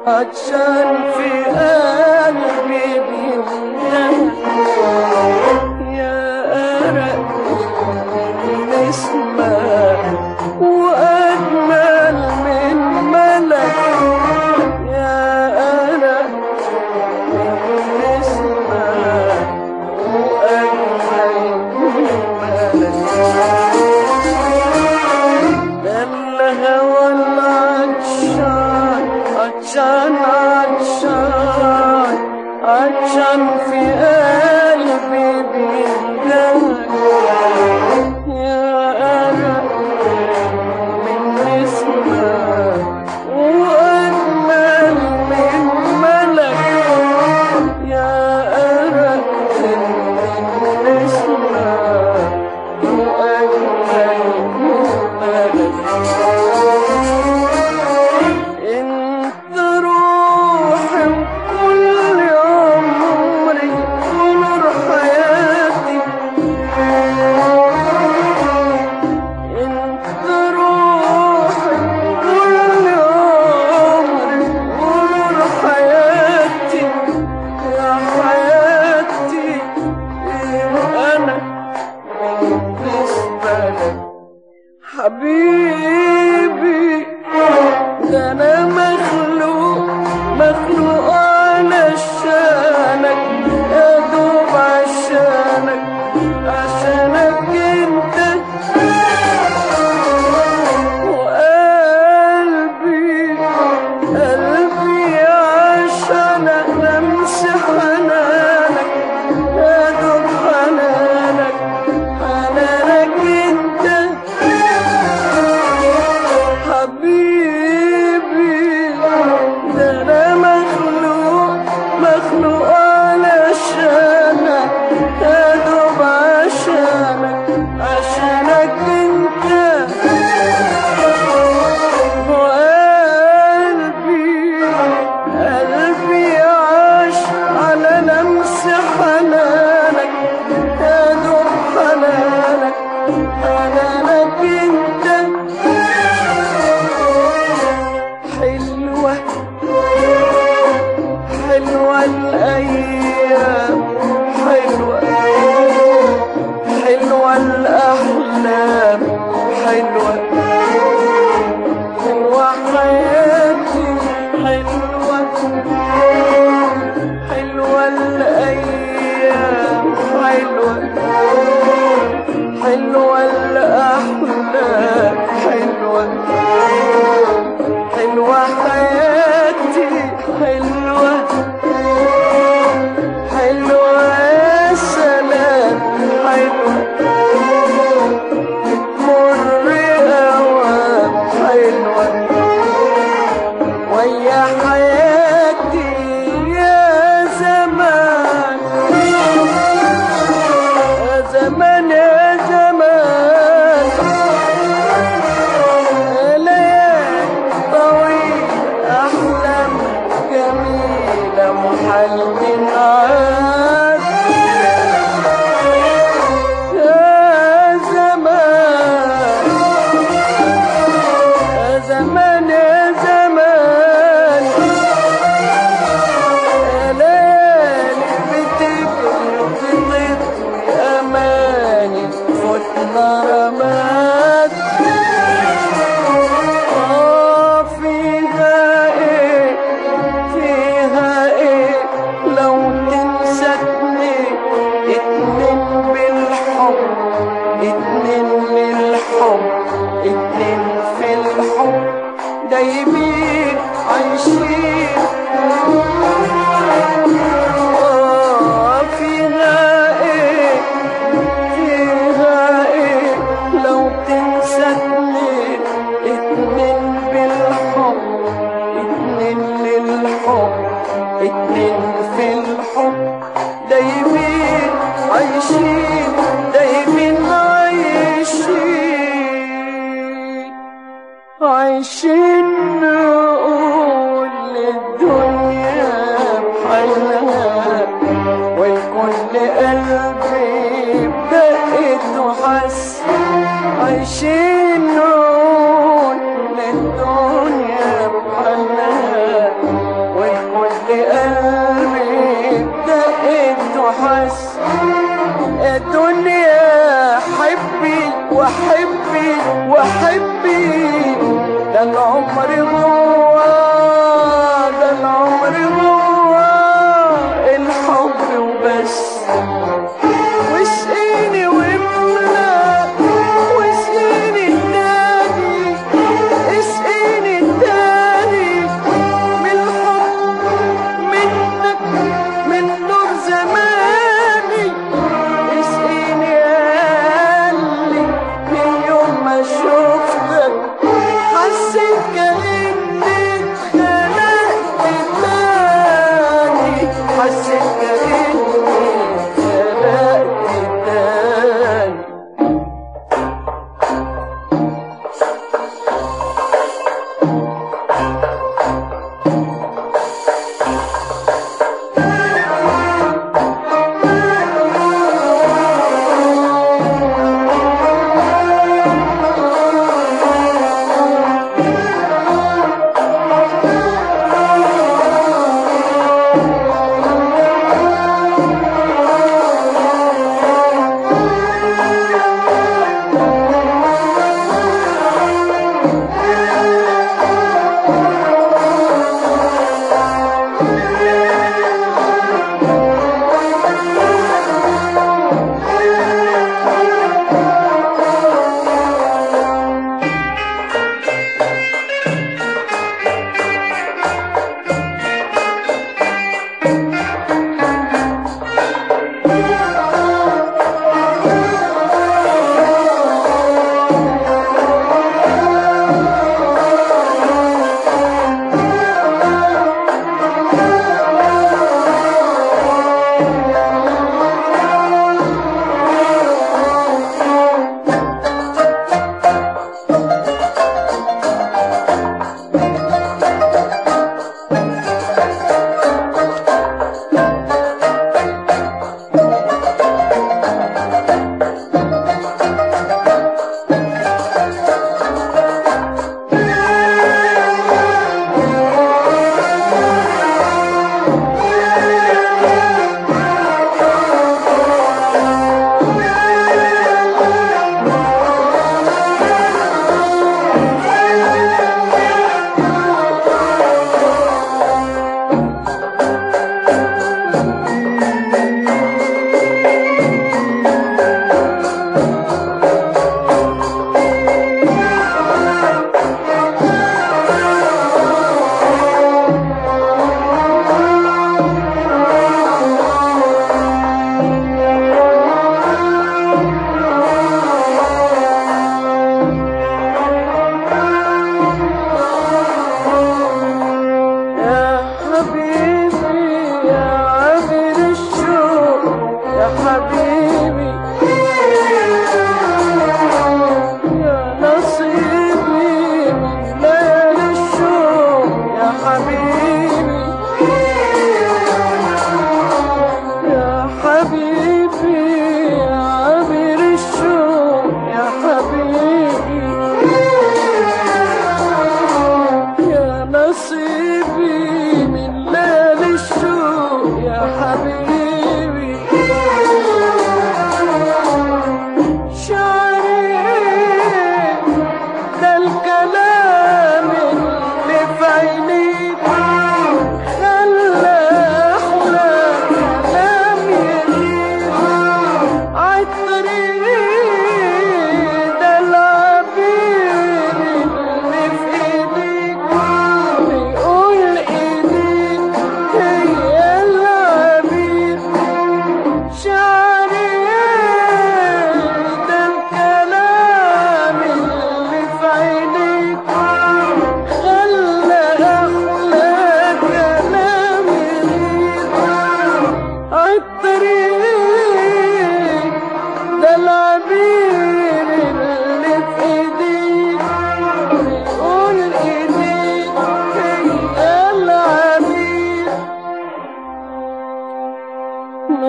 عطشان في قلبي بيملاك يا أرق نسمة وأجمل من ملك يا أرق نسمة وأجمل من ملك ده الهوى عطشان في قلبي بيملاك يا أرق من نسمة وأجمل من ملك يا أرق من نسمة وأجمل من ملك حبيبي ده أنا مخلوق علشانك يا دوب عشانك انت وقلبي عشان لمس حنانك يا دوب حنانك انت حبيبي ده أنا مخلوق علشانك يا دوب عشانك انت وقلبي عاش على لمس حنانك يا دوب حنانك انت حلوة الأيام حلوة الأحلام حلوة حياتي حلوة الأيام حلوة الأحلام حلوة حياتي حلوة يا سلام بتمر أوام ويا حياتي يا زمان يا زمان ليالي طويل أحلام جميلة محل عاد يا زمان ليالي بتجري وتطوي أماني فتنا رماد فيها ايه لو تنسدني اتنين بالحب اتنين للحب اتنين في الحب دايبين عايشين فيها ايه لو تنسدني اتنين بالحب اتنين للحب اتنين في الحب دايبين عايشين نقول للدنيا بحالها والكل قلبي بقيت وحس عايشين نقول للدنيا يا دنيا حبي وحبي وحبي، ده العمر هو، ده العمر هو الحب وبس. واسقيني واملى واسقيني تاني، اسقيني تاني من الحب منك، من نور زماني. اسقيني قلبي من يوم ما شفتك، حسيت كأني اتخلقت تاني، حسيت كأني اتخلقت تاني.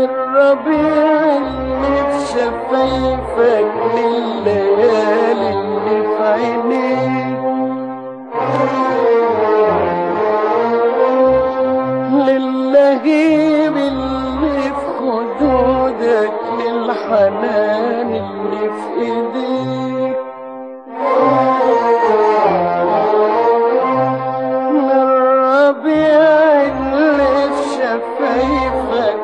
الربيع اللي في شفايفك، لليالي اللي في عينيك، للهيب اللي في خدودك، للحب الحنان اللي في ايديك، من الربيع اللي في شفايفك